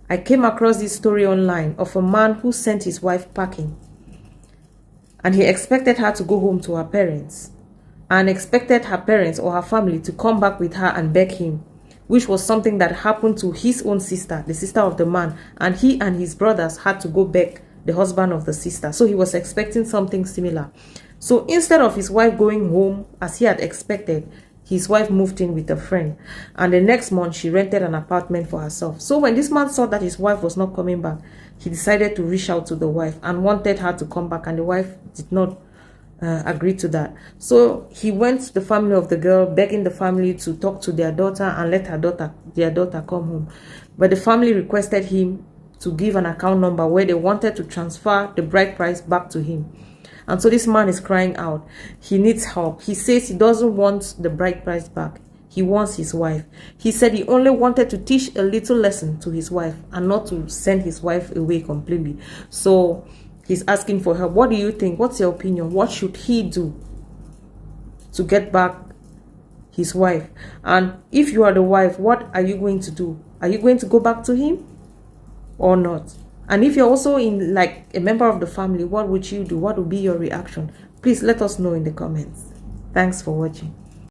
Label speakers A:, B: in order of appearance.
A: I came across this story online of a man who sent his wife packing, and he expected her to go home to her parents and expected her parents or her family to come back with her and beg him, which was something that happened to his own sister, the sister of the man, and he and his brothers had to go beg the husband of the sister. So he was expecting something similar. So instead of his wife going home as he had expected, his wife moved in with a friend, and the next month she rented an apartment for herself. So when this man saw that his wife was not coming back, he decided to reach out to the wife and wanted her to come back, and the wife did not agree to that. So he went to the family of the girl, begging the family to talk to their daughter and let their daughter come home. But the family requested him to give an account number where they wanted to transfer the bride price back to him. And so this man is crying out. He needs help. He says he doesn't want the bride price back. He wants his wife. He said he only wanted to teach a little lesson to his wife and not to send his wife away completely. So he's asking for help. What do you think? What's your opinion? What should he do to get back his wife? And if you are the wife, what are you going to do? Are you going to go back to him or not? And if you're also in like a member of the family, what would you do? What would be your reaction? Please let us know in the comments. Thanks for watching.